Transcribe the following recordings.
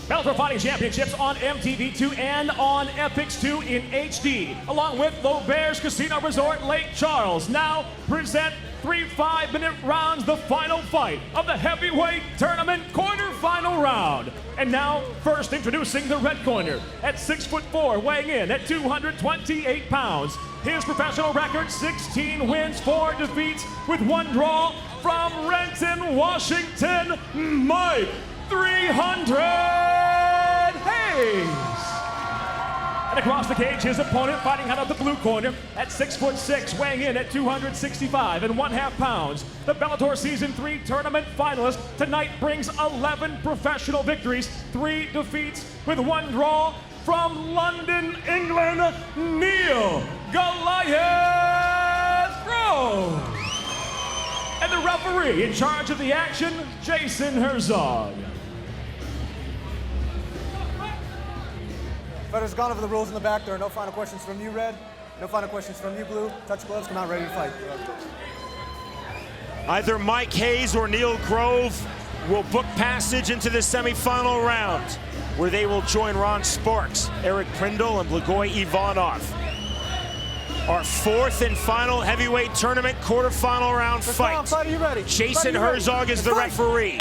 Bellator Fighting Championships on MTV2 and on Epix2 in HD, along with L'Auberge Casino Resort Lake Charles. Now present 3 5-minute rounds, the final fight of the heavyweight tournament quarterfinal round. And now, first introducing the red corner at 6'4", weighing in at 228 pounds. His professional record, 16 wins, 4 defeats, with 1 draw. From Renton, Washington, Mike 300 Hayes. And across the cage, his opponent fighting out of the blue corner at 6'6", weighing in at 265.5 pounds. The Bellator Season 3 tournament finalist tonight brings 11 professional victories, 3 defeats, with 1 draw. From London, England, Neil Goliath Grove. And the referee in charge of the action, Jason Herzog. Fighters gone over the rules in the back. There are no final questions from you, Red. No final questions from you, Blue. Touch gloves, come out ready to fight. Either Mike Hayes or Neil Grove will book passage into the semifinal round, where they will join Ron Sparks, Eric Prindle, and Blagoy Ivanov. Our 4th and final heavyweight tournament quarterfinal round fight. Fight, are you ready? Jason Herzog is the referee.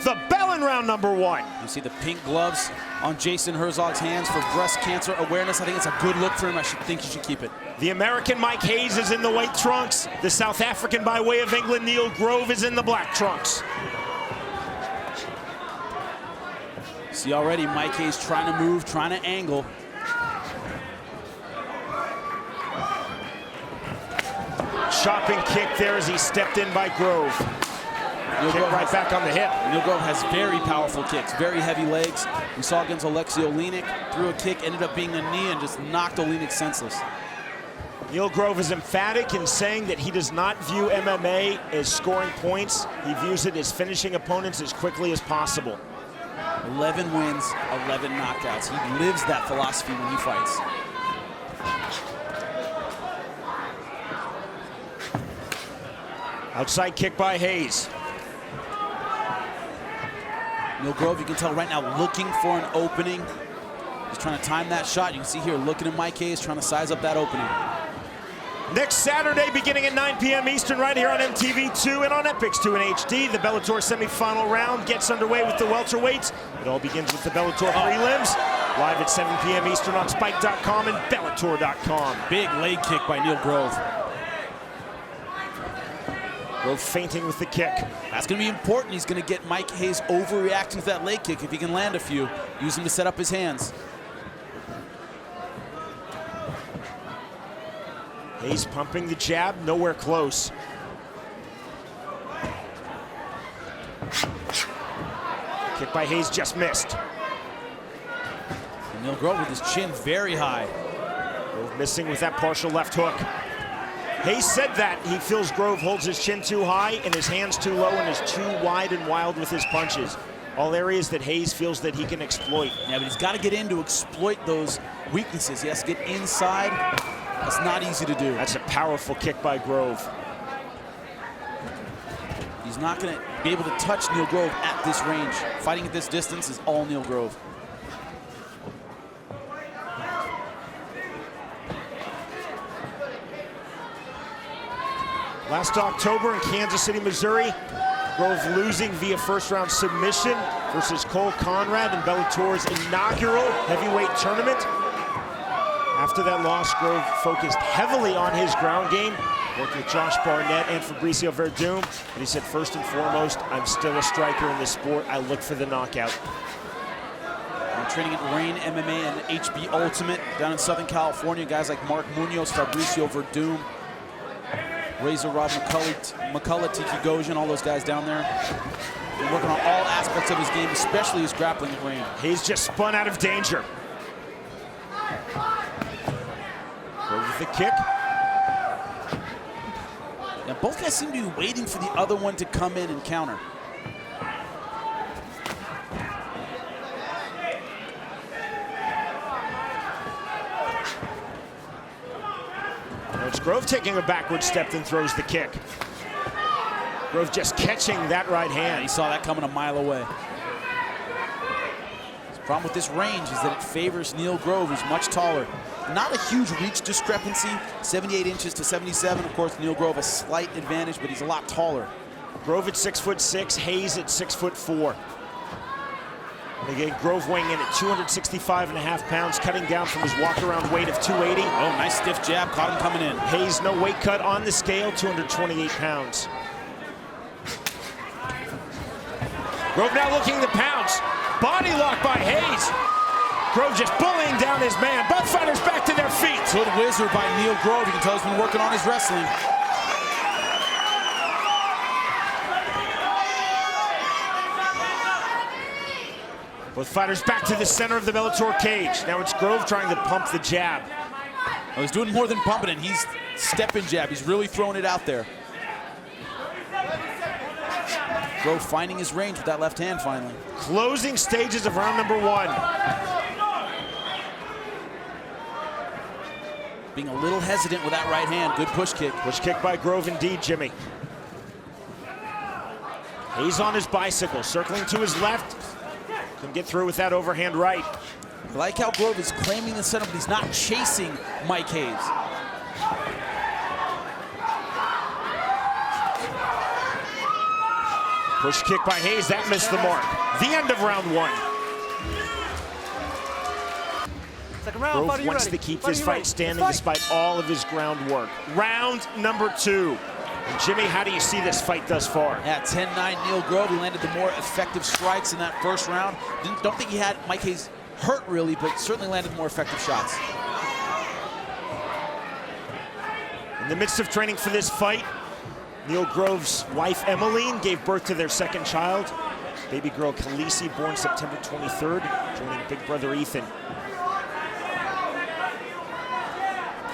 The bell in round number 1. You see the pink gloves on Jason Herzog's hands for breast cancer awareness. I think it's a good look for him. I think he should keep it. The American Mike Hayes is in the white trunks. The South African by way of England, Neil Grove, is in the black trunks. See already Mike Hayes trying to move, trying to angle. Chopping kick there as he stepped in by Grove. Kick right back on the hip. Neil Grove has very powerful kicks, very heavy legs. We saw against Alexei Olenek, threw a kick, ended up being a knee, and just knocked Olenek senseless. Neil Grove is emphatic in saying that he does not view MMA as scoring points. He views it as finishing opponents as quickly as possible. 11 wins, 11 knockouts. He lives that philosophy when he fights. Outside kick by Hayes. Neil Grove, you can tell right now, looking for an opening. He's trying to time that shot. You can see here, looking at Mike Hayes, trying to size up that opening. Next Saturday, beginning at 9 p.m. Eastern, right here on MTV2 and on Epix2 in HD, the Bellator semifinal round gets underway with the welterweights. It all begins with the Bellator prelims, live at 7 p.m. Eastern on Spike.com and Bellator.com. Big leg kick by Neil Grove. Grove feinting with the kick. That's going to be important. He's going to get Mike Hayes overreacting to that leg kick. If he can land a few, use him to set up his hands. Hayes pumping the jab, nowhere close. Kick by Hayes just missed. And Neil Grove with his chin very high. Grove missing with that partial left hook. Hayes said that he feels Grove holds his chin too high and his hands too low and is too wide and wild with his punches. All areas that Hayes feels that he can exploit. Yeah, but he's got to get in to exploit those weaknesses. He has to get inside. That's not easy to do. That's a powerful kick by Grove. He's not going to be able to touch Neil Grove at this range. Fighting at this distance is all Neil Grove. Last October in Kansas City, Missouri, Grove losing via first-round submission versus Cole Conrad in Bellator's inaugural heavyweight tournament. After that loss, Grove focused heavily on his ground game, worked with Josh Barnett and Fabricio Verdum, and he said, first and foremost, I'm still a striker in this sport. I look for the knockout. I'm training at Reign MMA and HB Ultimate down in Southern California. Guys like Mark Munoz, Fabricio Verdum, Razor Rob McCullough, Tiki Gojin, all those guys down there. They're working on all aspects of his game, especially his grappling at Reign. He's just spun out of danger. Grove with the kick. Now both guys seem to be waiting for the other one to come in and counter. It's Grove taking a backward step, then throws the kick. Grove just catching that right hand. He saw that coming a mile away. He's Problem with this range is that it favors Neil Grove, who's much taller. Not a huge reach discrepancy, 78 inches to 77. Of course, Neil Grove a slight advantage, but he's a lot taller. Grove at 6'6", Hayes at 6'4". And again, Grove weighing in at 265.5 pounds, cutting down from his walk-around weight of 280. Oh, nice stiff jab, caught him coming in. Hayes, no weight cut on the scale, 228 pounds. Grove now looking to pounce. Body lock by Hayes. Grove just bullying down his man. Both fighters back to their feet. Good wizard by Neil Grove. You can tell he's been working on his wrestling. Both fighters back to the center of the Bellator cage. Now it's Grove trying to pump the jab. Oh, he's doing more than pumping it. He's stepping jab. He's really throwing it out there. Grove finding his range with that left hand finally. Closing stages of round number 1. Being a little hesitant with that right hand. Good push kick. Push kick by Grove indeed, Jimmy. Hayes on his bicycle, circling to his left. Couldn't get through with that overhand right. I like how Grove is claiming the center, but he's not chasing Mike Hayes. Push kick by Hayes, that missed the mark. The end of round 1. Second round, Grove fighter, you wants ready? to keep Fighter, this you fight ready? standing Let's fight. despite all of his groundwork. Round number 2. And Jimmy, how do you see this fight thus far? At 10-9, Neil Grove, he landed the more effective strikes in that first round. Don't think he had Mike Hayes hurt really, but certainly landed more effective shots. In the midst of training for this fight, Neil Grove's wife, Emmeline, gave birth to their second child. Baby girl, Khaleesi, born September 23rd, joining big brother Ethan.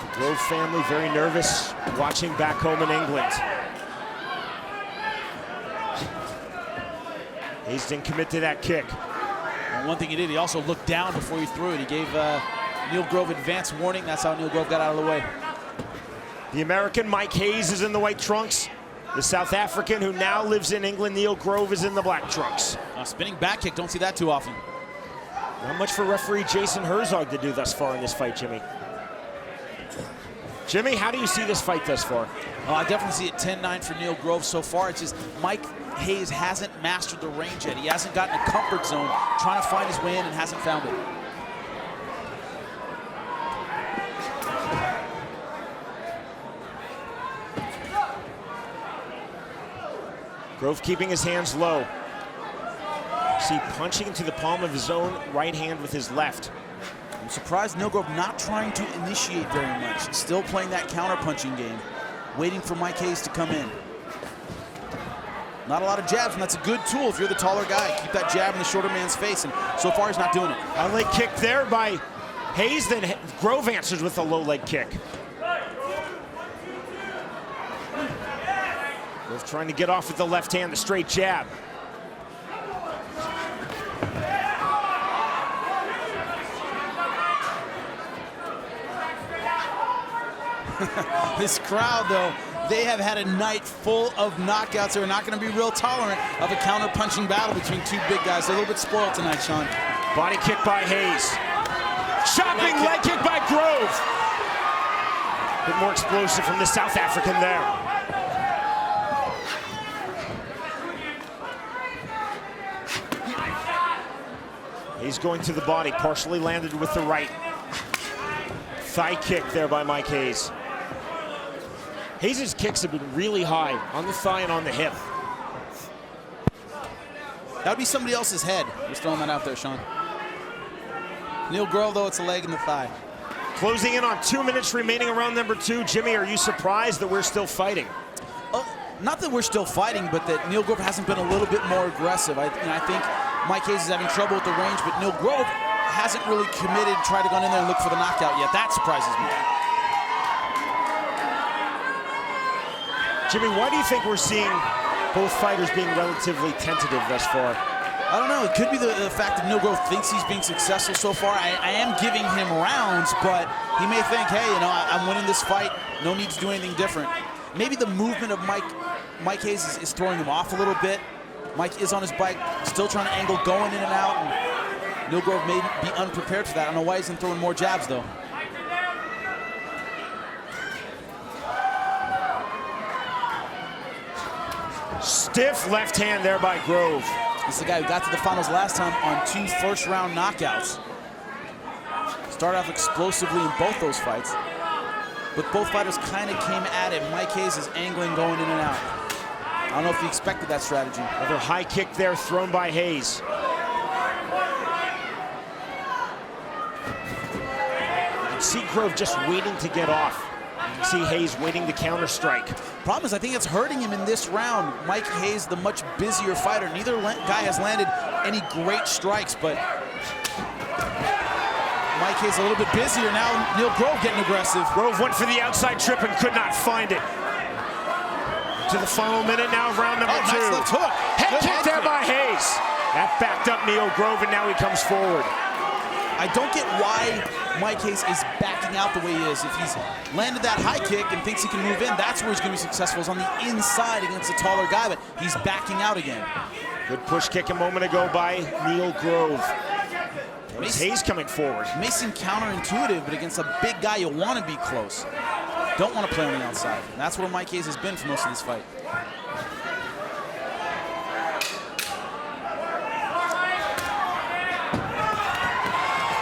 The Grove family very nervous, watching back home in England. Hayes didn't commit to that kick. Well, one thing he did, he also looked down before he threw it. He gave Neil Grove advance warning. That's how Neil Grove got out of the way. The American Mike Hayes is in the white trunks. The South African, who now lives in England, Neil Grove, is in the black trunks. A spinning back kick, don't see that too often. Not much for referee Jason Herzog to do thus far in this fight, Jimmy. Jimmy, how do you see this fight thus far? Oh, I definitely see it 10-9 for Neil Grove so far. It's just Mike Hayes hasn't mastered the range yet. He hasn't gotten a comfort zone, trying to find his way in and hasn't found it. Grove keeping his hands low. See, punching into the palm of his own right hand with his left. I'm surprised Neil Grove not trying to initiate very much. Still playing that counter-punching game, waiting for Mike Hayes to come in. Not a lot of jabs, and that's a good tool if you're the taller guy. Keep that jab in the shorter man's face, and so far he's not doing it. A leg kick there by Hayes, then Grove answers with a low leg kick. Grove trying to get off with the left hand, the straight jab. This crowd, though, they have had a night full of knockouts. They're not going to be real tolerant of a counter-punching battle between two big guys. They're a little bit spoiled tonight, Sean. Body kick by Hayes. Chopping leg kick by Grove. A bit more explosive from the South African there. He's going to the body, partially landed with the right. Thigh kick there by Mike Hayes. Hayes' kicks have been really high on the thigh and on the hip. That would be somebody else's head. Just throwing that out there, Sean. Neil Grove, though, it's a leg and the thigh. Closing in on 2 minutes remaining around number 2. Jimmy, are you surprised that we're still fighting? Not that we're still fighting, but that Neil Grove hasn't been a little bit more aggressive. I think Mike Hayes is having trouble with the range, but Neil Grove hasn't really committed, tried to go in there and look for the knockout yet. That surprises me. Jimmy, why do you think we're seeing both fighters being relatively tentative thus far? I don't know. It could be the fact that Neil Grove thinks he's being successful so far. I am giving him rounds, but he may think, hey, you know, I'm winning this fight. No need to do anything different. Maybe the movement of Mike Hayes is throwing him off a little bit. Mike is on his bike, still trying to angle, going in and out. And Neil Grove may be unprepared for that. I don't know why he isn't throwing more jabs, though. Stiff left hand there by Grove. This is the guy who got to the finals last time on 2 first-round knockouts. Started off explosively in both those fights, but both fighters kind of came at it. Mike Hayes is angling, going in and out. I don't know if he expected that strategy. Another high kick there thrown by Hayes. You can see Grove just waiting to get off. You can see Hayes waiting to counter strike. Problem is, I think it's hurting him in this round. Mike Hayes, the much busier fighter. Neither guy has landed any great strikes, but Mike Hayes a little bit busier now. Neil Grove getting aggressive. Grove went for the outside trip and could not find it. To the final minute now of round number 2. Nice left hook. Head Good kick head there kick. by Hayes. That backed up Neil Grove, and now he comes forward. I don't get why Mike Hayes is backing out the way he is. If he's landed that high kick and thinks he can move in, that's where he's going to be successful, is on the inside against a taller guy, but he's backing out again. Good push kick a moment ago by Neil Grove. Hayes coming forward. It may seem counterintuitive, but against a big guy, you want to be close. Don't want to play on the outside. And that's where Mike Hayes has been for most of this fight.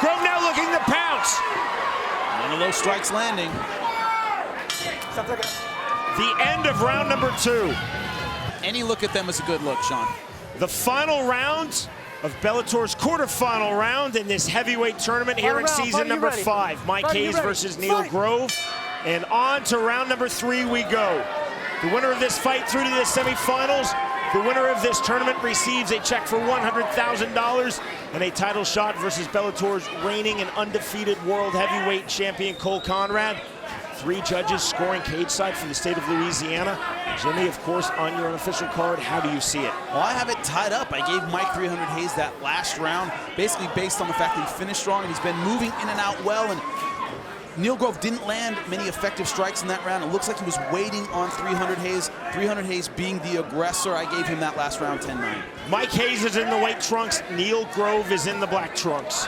Grove now looking to pounce. None of those strikes landing. The end of round number 2. Any look at them is a good look, Sean. The final round of Bellator's quarterfinal round in this heavyweight tournament here in season number 5. Mike Hayes versus Neil Grove. And on to round number 3 we go. The winner of this fight through to the semifinals. The winner of this tournament receives a check for $100,000 and a title shot versus Bellator's reigning and undefeated world heavyweight champion Cole Conrad. 3 judges scoring cage side from the state of Louisiana. Jimmy, of course, on your unofficial card, how do you see it? Well, I have it tied up. I gave Mike 300 Hayes that last round, basically based on the fact that he finished strong and he's been moving in and out well. And Neil Grove didn't land many effective strikes in that round. It looks like he was waiting on 300 Hayes. 300 Hayes being the aggressor. I gave him that last round 10-9. Mike Hayes is in the white trunks. Neil Grove is in the black trunks.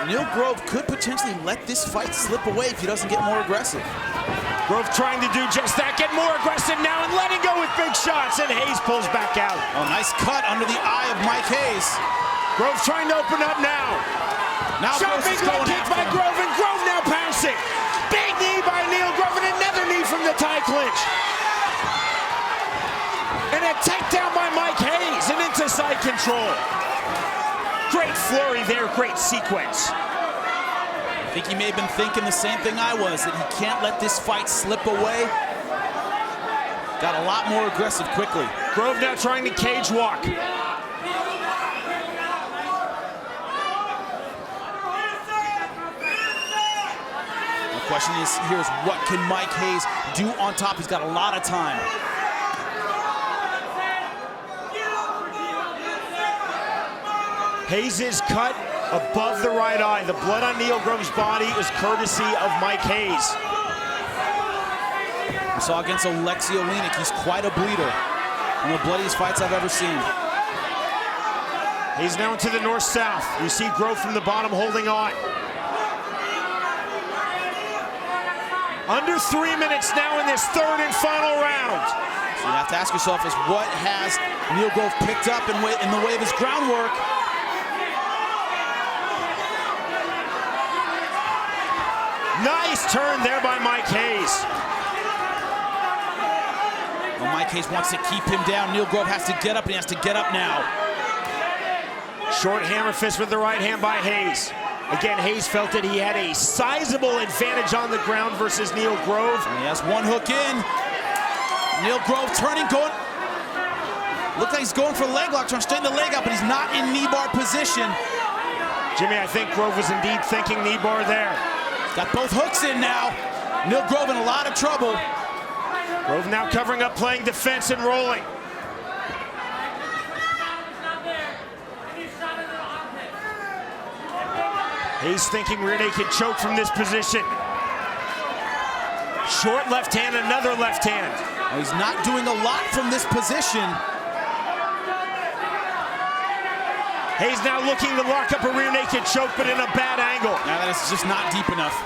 Neil Grove could potentially let this fight slip away if he doesn't get more aggressive. Grove trying to do just that, get more aggressive now and letting go with big shots, and Hayes pulls back out. Oh, nice cut under the eye of Mike Hayes. Grove trying to open up now. Now Shot, big leg kick by Grove, and Grove now pouncing. Big knee by Neil Grove, and another knee from the tie clinch. And a takedown by Mike Hayes, and into side control. Great flurry there, great sequence. I think he may have been thinking the same thing I was, that he can't let this fight slip away. Got a lot more aggressive quickly. Grove now trying to cage walk. The question is here is, what can Mike Hayes do on top? He's got a lot of time. Hayes is cut above the right eye. The blood on Neil Grove's body is courtesy of Mike Hayes. We saw against Alexei Oleinik, he's quite a bleeder. One of the bloodiest fights I've ever seen. He's now into the north-south. You see Grove from the bottom holding on. Under 3 minutes now in this third and final round. So you have to ask yourself is, what has Neil Grove picked up in the way of his groundwork? Nice turn there by Mike Hayes. Well, Mike Hayes wants to keep him down. Neil Grove has to get up, and he has to get up now. Short hammer fist with the right hand by Hayes. Again, Hayes felt that he had a sizable advantage on the ground versus Neil Grove. And he has one hook in. Neil Grove turning, going. Looks like he's going for a leg lock, trying to straighten the leg up, but he's not in knee bar position. Jimmy, I think Grove was indeed thinking knee bar there. Got both hooks in now. Neil Grove in a lot of trouble. Grove now covering up, playing defense and rolling. Hayes thinking rear naked choke from this position. Short left hand, another left hand. Well, he's not doing a lot from this position. Hayes now looking to lock up a rear naked choke, but in a bad angle. Now that is just not deep enough.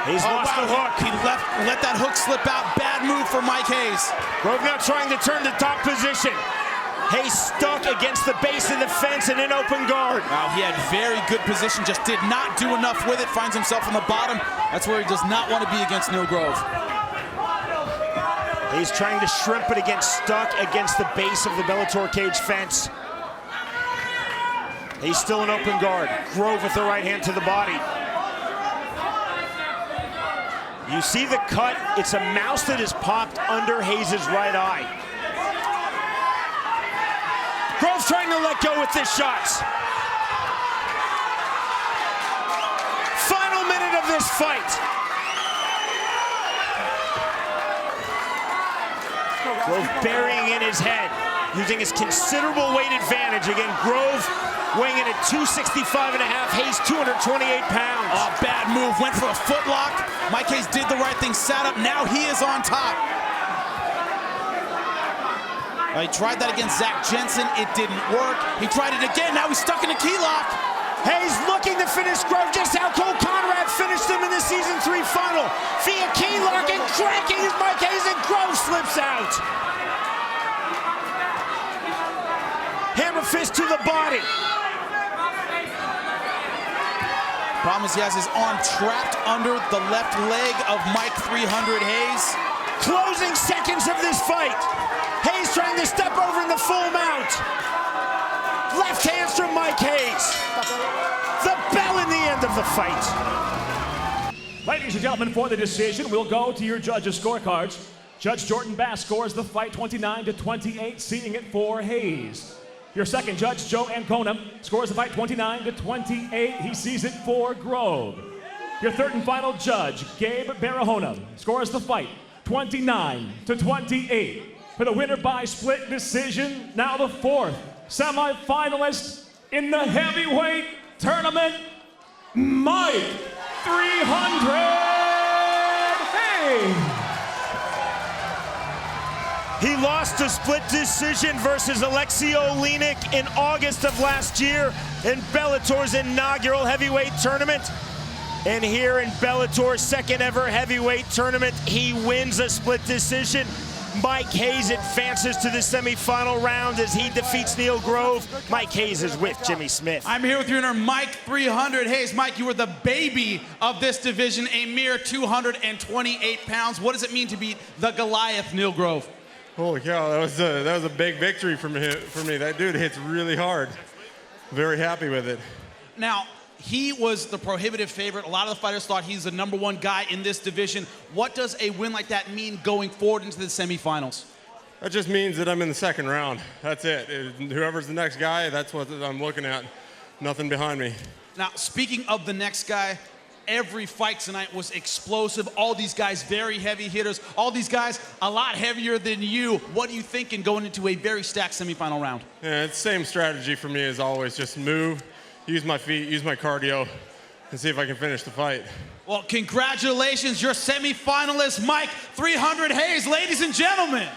Hayes lost the hook. He let that hook slip out. Bad move for Mike Hayes. Grove now trying to turn to top position. Hayes stuck against the base of the fence and in open guard. Wow, he had very good position, just did not do enough with it. Finds himself on the bottom. That's where he does not want to be against Neil Grove. Hayes trying to shrimp it stuck against the base of the Bellator cage fence. He's still in open guard. Grove with the right hand to the body. You see the cut. It's a mouse that is popped under Hayes' right eye. Grove's trying to let go with this shots. Final minute of this fight. Grove burying in his head, using his considerable weight advantage. Again, Grove weighing in at 265.5, Hayes 228 pounds. Oh, bad move, went for a foot lock. Mike Hayes did the right thing, sat up, now he is on top. He tried that against Zach Jensen, it didn't work. He tried it again, now he's stuck in a key lock. Hayes looking to finish Grove just how Cole Conrad finished him in the Season 3 final. Via key lock and cranking his Mike Hayes, and Grove slips out. Hammer fist to the body. Problem is he has his arm trapped under the left leg of Mike 300 Hayes. Closing seconds of this fight. Hayes trying to step over in the full mount. Left hands from Mike Hayes. The bell in the end of the fight. Ladies and gentlemen, for the decision, we'll go to your judges' scorecards. Judge Jordan Bass scores the fight 29-28, seating it for Hayes. Your second judge, Joe Ancona, scores the fight 29-28. He sees it for Grove. Your third and final judge, Gabe Barahona, scores the fight 29-28. For the winner by split decision, now the fourth semifinalist in the heavyweight tournament, Mike 300 Hayes. He lost a split decision versus Alexei Oleinik in August of last year in Bellator's inaugural heavyweight tournament. And here in Bellator's second ever heavyweight tournament, he wins a split decision. Mike Hayes advances to the semifinal round as he defeats Neil Grove. Mike Hayes is with Jimmy Smith. I'm here with your winner, Mike 300 Hayes. Mike, you were the baby of this division, a mere 228 pounds. What does it mean to beat the Goliath, Neil Grove? Holy cow, that was a big victory for me. That dude hits really hard. Very happy with it. Now, he was the prohibitive favorite. A lot of the fighters thought he's the #1 guy in this division. What does a win like that mean going forward into the semifinals? That just means that I'm in the second round. That's it. Whoever's the next guy, that's what I'm looking at. Nothing behind me. Now, speaking of the next guy, every fight tonight was explosive. All these guys very heavy hitters. All these guys a lot heavier than you. What are you thinking going into a very stacked semifinal round? Yeah, it's the same strategy for me as always. Just move, use my feet, use my cardio, and see if I can finish the fight. Well, congratulations, your semifinalist, Mike 300 Hayes, ladies and gentlemen.